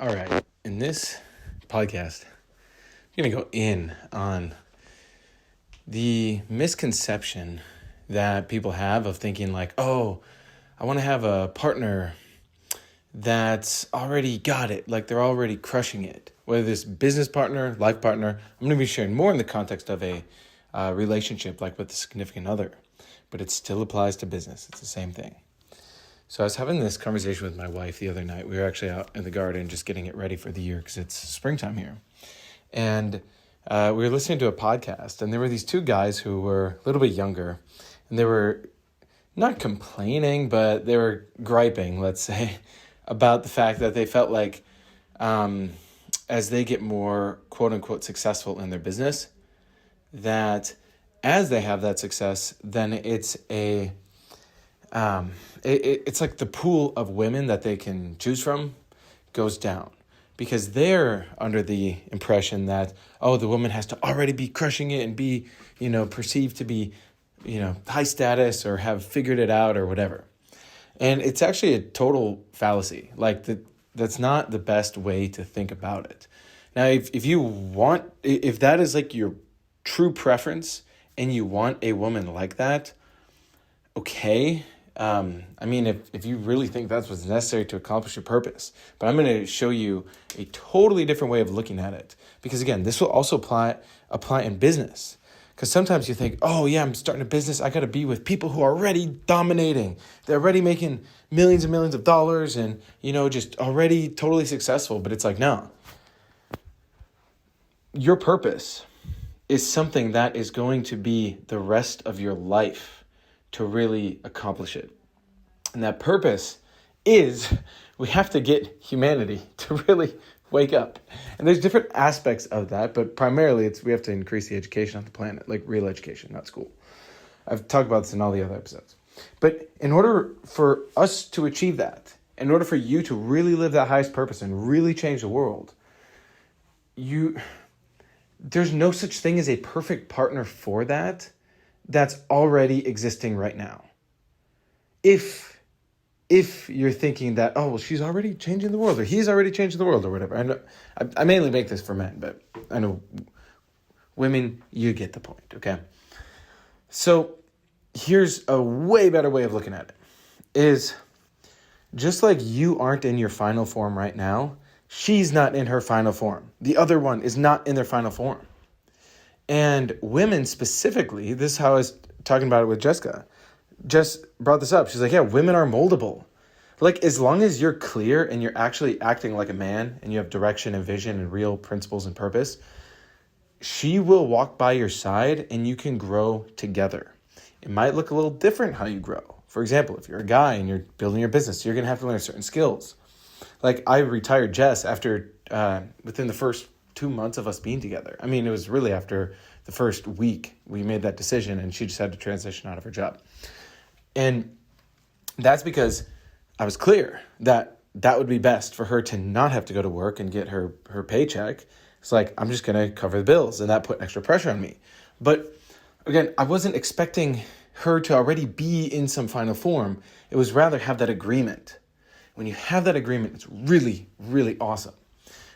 All right. In this podcast, I'm going to go in on the misconception that people have of thinking like, oh, I want to have a partner that's already got it, like they're already crushing it. Whether this business partner, life partner, I'm going to be sharing more in the context of a relationship, like with a significant other, but it still applies to business. It's the same thing. So I was having this conversation with my wife the other night. We were actually out in the garden just getting it ready for the year because it's springtime here. And we were listening to a podcast, and there were these two guys who were a little bit younger, and they were not complaining, but they were griping, let's say, about the fact that they felt like as they get more quote-unquote successful in their business, that as they have that success, then it's it's like the pool of women that they can choose from goes down because they're under the impression that, oh, the woman has to already be crushing it and be, perceived to be, high status or have figured it out or whatever. And it's actually a total fallacy. Like that's not the best way to think about it. Now, if that is like your true preference and you want a woman like that, okay. If you really think that's what's necessary to accomplish your purpose, but I'm going to show you a totally different way of looking at it. Because again, this will also apply in business. Because sometimes you think, oh yeah, I'm starting a business. I got to be with people who are already dominating. They're already making millions and millions of dollars and, just already totally successful. But it's like, no, your purpose is something that is going to be the rest of your life to really accomplish it. And that purpose is we have to get humanity to really wake up. And there's different aspects of that, but primarily we have to increase the education on the planet, like real education, not school. I've talked about this in all the other episodes. But in order for us to achieve that, in order for you to really live that highest purpose and really change the world, there's no such thing as a perfect partner for that that's already existing right now. If you're thinking that, oh, well, she's already changing the world or he's already changing the world or whatever. I know I mainly make this for men, but I know women, you get the point, okay? So here's a way better way of looking at it is just like you aren't in your final form right now, she's not in her final form. The other one is not in their final form. And women specifically, this is how I was talking about it with Jessica, just brought this up. She's like, yeah, women are moldable. Like, as long as you're clear and you're actually acting like a man and you have direction and vision and real principles and purpose, she will walk by your side and you can grow together. It might look a little different how you grow. For example, if you're a guy and you're building your business, you're going to have to learn certain skills. Like, I retired Jess after, within the first 2 months of us being together. It was really after the first week we made that decision and she just had to transition out of her job. And that's because I was clear that would be best for her to not have to go to work and get her paycheck. It's like, I'm just going to cover the bills, and that put extra pressure on me. But again, I wasn't expecting her to already be in some final form. It was rather have that agreement. When you have that agreement, it's really, really awesome.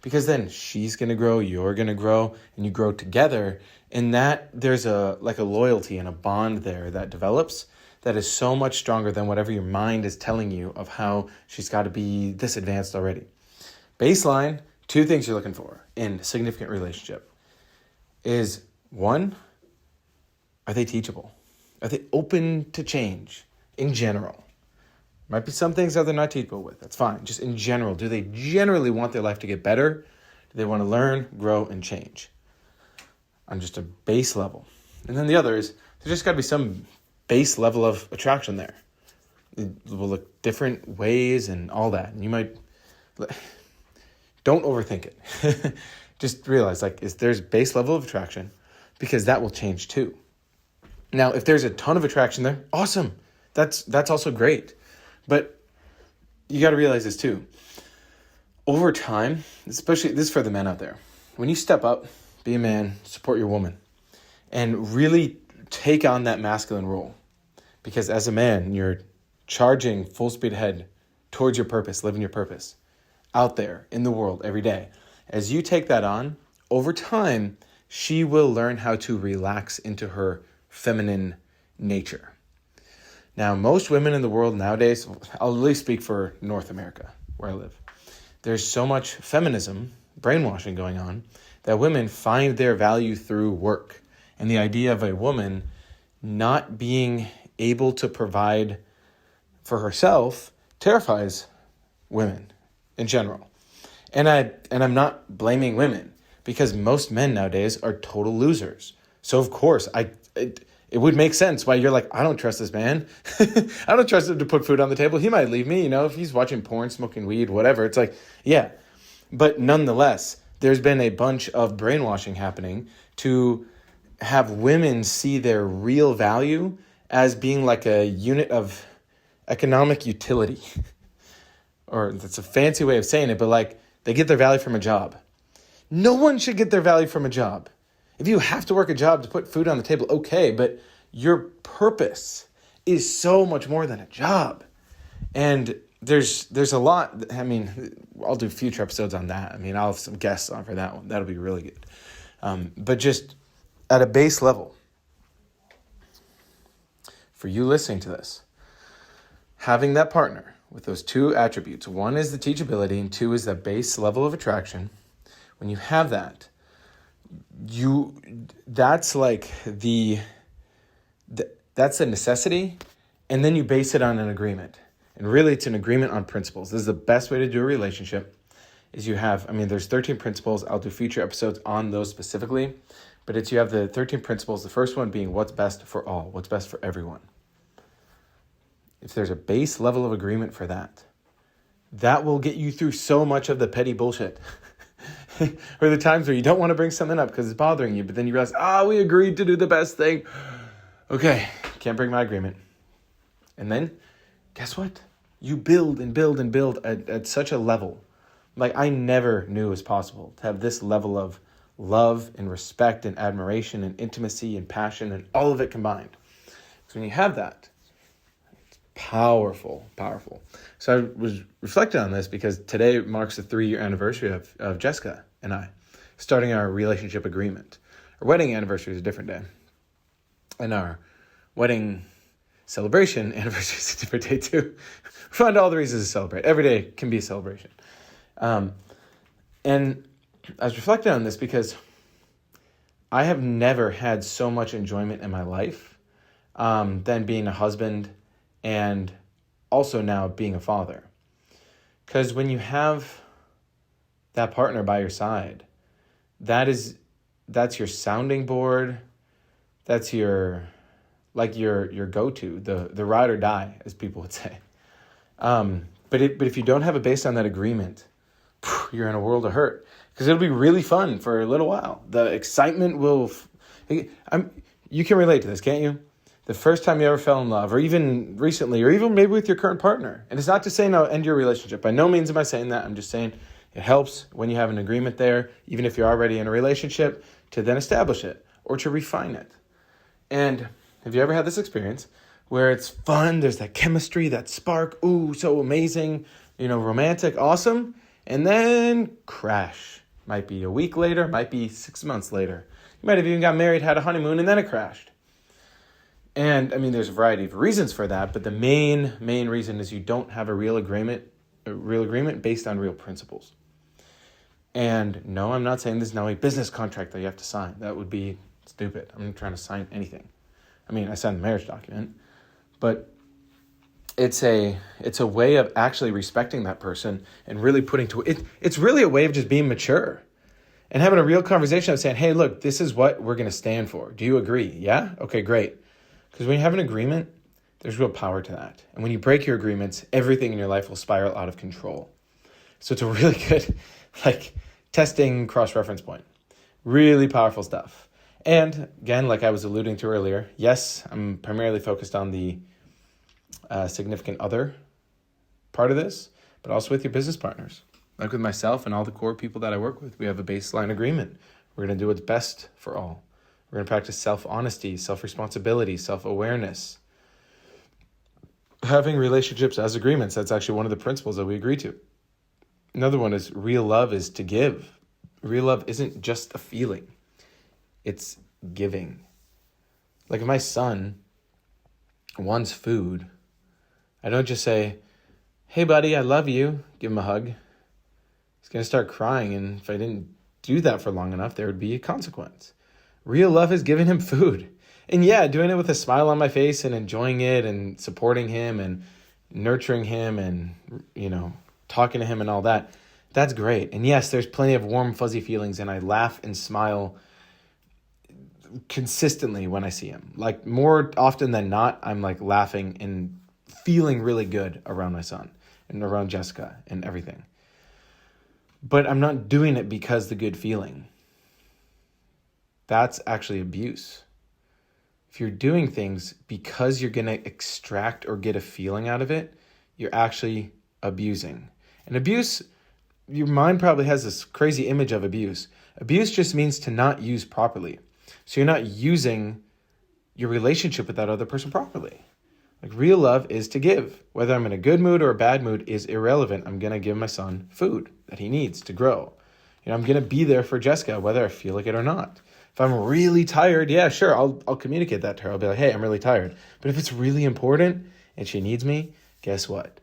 Because then she's going to grow, you're going to grow, and you grow together. And that there's a loyalty and a bond there that develops that is so much stronger than whatever your mind is telling you of how she's got to be this advanced already. Baseline, 2 things you're looking for in a significant relationship is, 1, are they teachable? Are they open to change in general? Might be some things that they're not teachable with. That's fine. Just in general, do they generally want their life to get better? Do they want to learn, grow, and change on just a base level? And then the other is there's just got to be some base level of attraction there. It will look different ways and all that. And you might, don't overthink it. Just realize there's base level of attraction because that will change too. Now, if there's a ton of attraction there, awesome. That's also great. But you got to realize this too. Over time, especially this is for the men out there, when you step up, be a man, support your woman, and really take on that masculine role. Because as a man, you're charging full speed ahead towards your purpose, living your purpose. out there in the world every day. As you take that on, over time, she will learn how to relax into her feminine nature. Now, most women in the world nowadays, I'll at least speak for North America, where I live, there's so much feminism, brainwashing going on, that women find their value through work. And the idea of a woman not being able to provide for herself terrifies women in general. And I'm not blaming women, because most men nowadays are total losers. So of course, it would make sense why you're like, I don't trust this man. I don't trust him to put food on the table. He might leave me, if he's watching porn, smoking weed, whatever. It's like, yeah. But nonetheless, there's been a bunch of brainwashing happening to have women see their real value as being like a unit of economic utility. Or that's a fancy way of saying it, but like they get their value from a job. No one should get their value from a job. If you have to work a job to put food on the table, okay, but your purpose is so much more than a job. And there's a lot. I'll do future episodes on that. I'll have some guests on for that one. That'll be really good. But just at a base level, for you listening to this, having that partner with those two attributes, one is the teachability and two is the base level of attraction. When you have that, that's like that's a necessity, and then you base it on an agreement. And really, it's an agreement on principles. This is the best way to do a relationship, is you have, there's 13 principles. I'll do future episodes on those specifically, but you have the 13 principles, the first one being what's best for all, what's best for everyone. If there's a base level of agreement for that, that will get you through so much of the petty bullshit. Or the times where you don't want to bring something up because it's bothering you, but then you realize, we agreed to do the best thing. Okay, can't break my agreement. And then, guess what? You build and build and build at such a level. Like, I never knew it was possible to have this level of love and respect and admiration and intimacy and passion and all of it combined. So when you have that, it's powerful. So I was reflecting on this because today marks the 3-year anniversary of Jessica and I starting our relationship agreement. Our wedding anniversary is a different day. And our wedding celebration anniversary is a different day too. Find all the reasons to celebrate. Every day can be a celebration. And I was reflecting on this because I have never had so much enjoyment in my life than being a husband and also now being a father. Because when you have that partner by your side, that's your sounding board. That's your go-to, the ride or die, as people would say. But if you don't have a base on that agreement, you're in a world of hurt. Because it'll be really fun for a little while. The excitement will... you can relate to this, can't you? The first time you ever fell in love, or even recently, or even maybe with your current partner. And it's not to say no, end your relationship. By no means am I saying that. I'm just saying it helps when you have an agreement there, even if you're already in a relationship, to then establish it or to refine it. And have you ever had this experience where it's fun, there's that chemistry, that spark, ooh, so amazing, romantic, awesome, and then crash. Might be a week later, might be 6 months later. You might have even got married, had a honeymoon, and then it crashed. And there's a variety of reasons for that, but the main reason is you don't have a real agreement based on real principles. And no, I'm not saying this is now a business contract that you have to sign. That would be stupid. I'm not trying to sign anything. I signed the marriage document, but it's a way of actually respecting that person and really putting to it. It's really a way of just being mature and having a real conversation of saying, hey, look, this is what we're going to stand for. Do you agree? Yeah? Okay, great. Because when you have an agreement, there's real power to that. And when you break your agreements, everything in your life will spiral out of control. So it's a really good, testing cross-reference point. Really powerful stuff. And again, like I was alluding to earlier, yes, I'm primarily focused on the significant other part of this, but also with your business partners. Like with myself and all the core people that I work with, we have a baseline agreement. We're going to do what's best for all. We're going to practice self-honesty, self-responsibility, self-awareness. Having relationships as agreements, that's actually one of the principles that we agree to. Another one is real love is to give. Real love isn't just a feeling. It's giving. Like if my son wants food, I don't just say, hey buddy, I love you. Give him a hug. He's going to start crying. And if I didn't do that for long enough, there would be a consequence. Real love is giving him food. And yeah, doing it with a smile on my face and enjoying it and supporting him and nurturing him and, talking to him and all that. That's great. And yes, there's plenty of warm, fuzzy feelings, and I laugh and smile consistently when I see him. Like more often than not, I'm like laughing and feeling really good around my son and around Jessica and everything. But I'm not doing it because the good feeling. That's actually abuse. If you're doing things because you're going to extract or get a feeling out of it, you're actually abusing. And abuse, your mind probably has this crazy image of abuse. Abuse just means to not use properly. So you're not using your relationship with that other person properly. Like real love is to give. Whether I'm in a good mood or a bad mood is irrelevant. I'm going to give my son food that he needs to grow. I'm going to be there for Jessica, whether I feel like it or not. If I'm really tired, yeah, sure, I'll communicate that to her. I'll be like, hey, I'm really tired. But if it's really important and she needs me, guess what?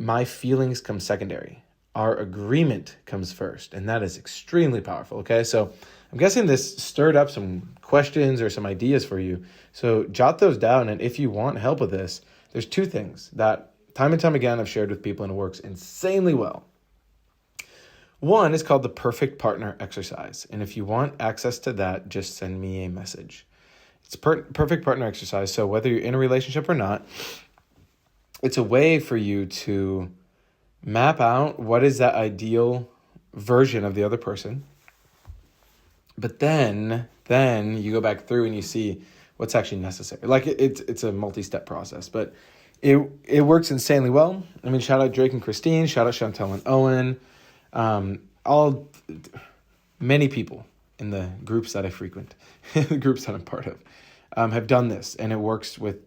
My feelings come secondary. Our agreement comes first. And that is extremely powerful, okay? So I'm guessing this stirred up some questions or some ideas for you. So jot those down. And if you want help with this, there's two things that time and time again I've shared with people and it works insanely well. One is called the perfect partner exercise. And if you want access to that, just send me a message. It's perfect partner exercise. So whether you're in a relationship or not, it's a way for you to map out what is that ideal version of the other person. But then you go back through and you see what's actually necessary. Like it's a multi-step process, but it works insanely well. I mean, shout out Drake and Christine, shout out Chantel and Owen. Many people in the groups that I frequent, the groups that I'm part of, have done this, and it works with,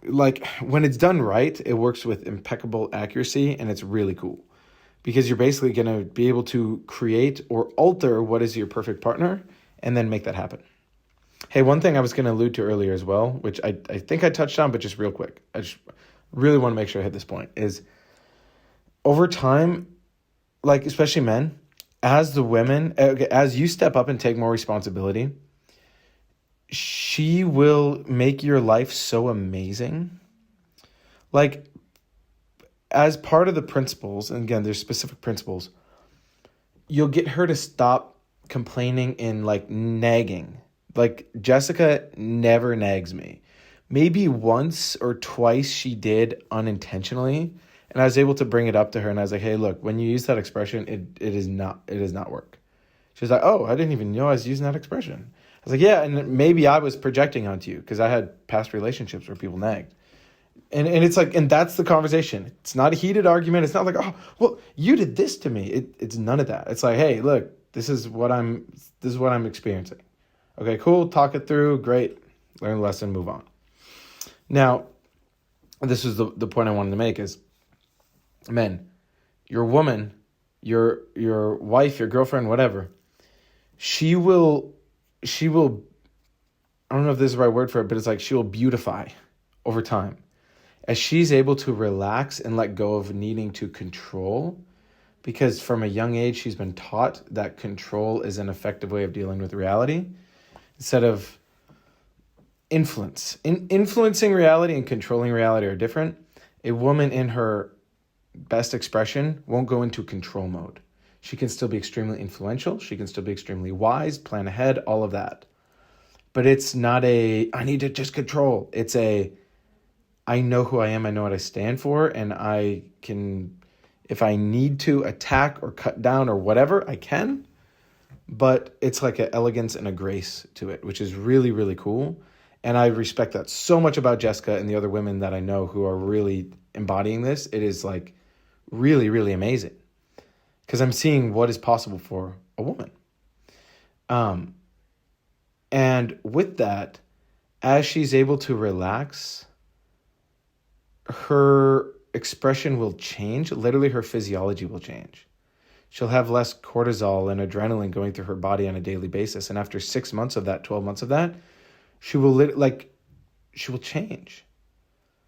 like, when it's done right, it works with impeccable accuracy, and it's really cool because you're basically going to be able to create or alter what is your perfect partner and then make that happen. Hey, one thing I was going to allude to earlier as well, which I think I touched on, but just real quick, I just really want to make sure I hit this point, is over time, like especially men, as you step up and take more responsibility, she will make your life so amazing. Like as part of the principles, and again, there's specific principles, you'll get her to stop complaining and like nagging. Like Jessica never nags me. Maybe once or twice she did unintentionally. And I was able to bring it up to her and I was like, hey, look, when you use that expression, it does not work. She was like, oh, I didn't even know I was using that expression. I was like, yeah, and maybe I was projecting onto you because I had past relationships where people nagged. And it's like, and that's the conversation. It's not a heated argument. It's not like, oh, well, you did this to me. It's none of that. It's like, hey, look, this is what I'm experiencing. Okay, cool. Talk it through. Great. Learn the lesson, move on. Now, this is the point I wanted to make is, men, your woman, your wife, your girlfriend, whatever, she will, I don't know if this is the right word for it, but it's like she will beautify over time. As she's able to relax and let go of needing to control, because from a young age, she's been taught that control is an effective way of dealing with reality instead of influence. Influencing reality and controlling reality are different. A woman in her best expression won't go into control mode. She can still be extremely influential. She can still be extremely wise, plan ahead, all of that. But it's not I need to just control. It's I know who I am, I know what I stand for, and I can, if I need to attack or cut down or whatever, I can. But it's like an elegance and a grace to it, which is really, really cool. And I respect that so much about Jessica and the other women that I know who are really embodying this. It is like really, really amazing because I'm seeing what is possible for a woman. And with that, as she's able to relax, her expression will change. Literally, her physiology will change. She'll have less cortisol and adrenaline going through her body on a daily basis. And after 6 months of that, 12 months of that, she will change.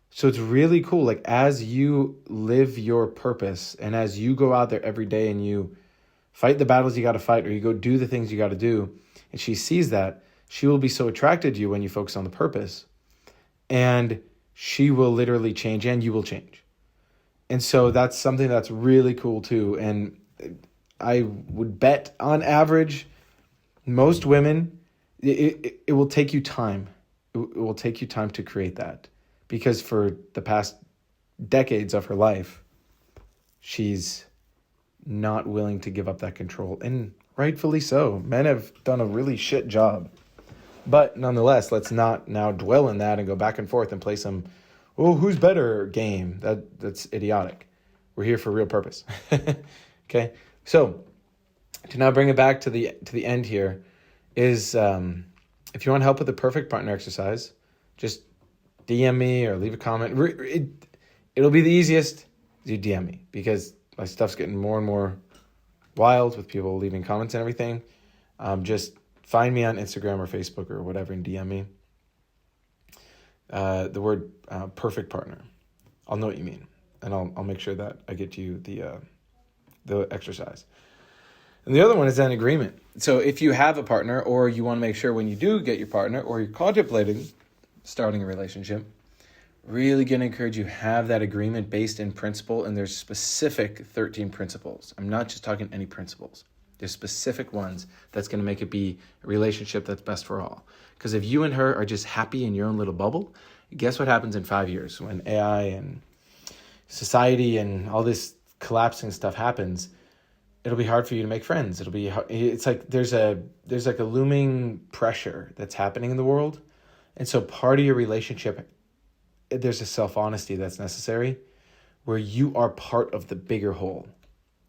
So it's really cool. Like, as you live your purpose and as you go out there every day and you fight the battles you got to fight, or you go do the things you got to do, and she sees that, she will be so attracted to you when you focus on the purpose. And she will literally change, and you will change. And so that's something that's really cool too. And I would bet on average, most women, it will take you time. It will take you time to create that, because for the past decades of her life, she's not willing to give up that control. And rightfully so. Men have done a really shit job. But nonetheless, let's not now dwell in that and go back and forth and play some, who's better game. That's idiotic. We're here for real purpose. Okay? So, to now bring it back to the end here is, if you want help with the perfect partner exercise, just DM me or leave a comment. It'll be the easiest if you DM me, because my stuff's getting more and more wild with people leaving comments and everything. Just find me on Instagram or Facebook or whatever and DM me. The word perfect partner. I'll know what you mean. And I'll make sure that I get you the exercise. And the other one is an agreement. So if you have a partner, or you want to make sure when you do get your partner, or you're contemplating starting a relationship, really going to encourage you have that agreement based in principle. And there's specific 13 principles. I'm not just talking any principles. There's specific ones that's going to make it be a relationship that's best for all. Because if you and her are just happy in your own little bubble, guess what happens in 5 years when AI and society and all this collapsing stuff happens? It'll be hard for you to make friends. It's like there's like a looming pressure that's happening in the world. And so part of your relationship, there's a self-honesty that's necessary, where you are part of the bigger whole,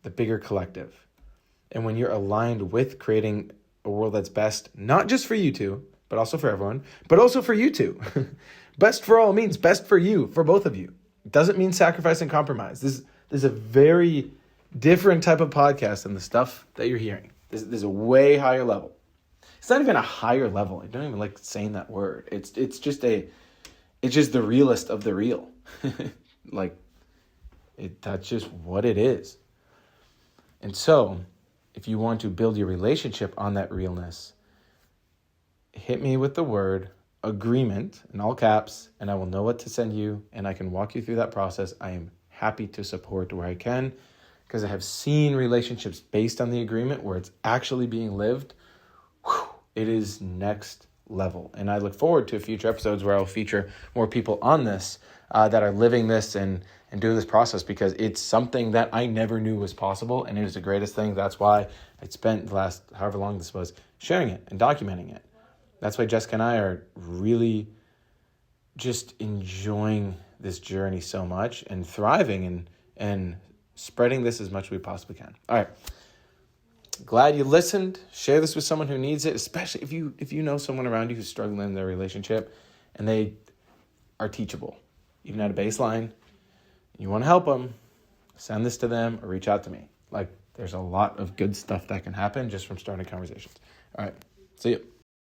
the bigger collective. And when you're aligned with creating a world that's best, not just for you two, but also for everyone, but also for you two. Best for all means best for you, for both of you. It doesn't mean sacrifice and compromise. This is a very different type of podcast than the stuff that you're hearing. There's a way higher level. It's not even a higher level. I don't even like saying that word. It's just the realest of the real. That's just what it is. And so, if you want to build your relationship on that realness, hit me with the word agreement in all caps, and I will know what to send you, and I can walk you through that process. I am happy to support where I can, because I have seen relationships based on the agreement where it's actually being lived. It is next level. And I look forward to future episodes where I'll feature more people on this that are living this and doing this process, because it's something that I never knew was possible, and it is the greatest thing. That's why I spent the last however long this was sharing it and documenting it. That's why Jessica and I are really just enjoying this journey so much and thriving and spreading this as much as we possibly can. All right. Glad you listened. Share this with someone who needs it, especially if you know someone around you who's struggling in their relationship and they are teachable. Even at a baseline, you want to help them, send this to them or reach out to me. There's a lot of good stuff that can happen just from starting conversations. All right. See you.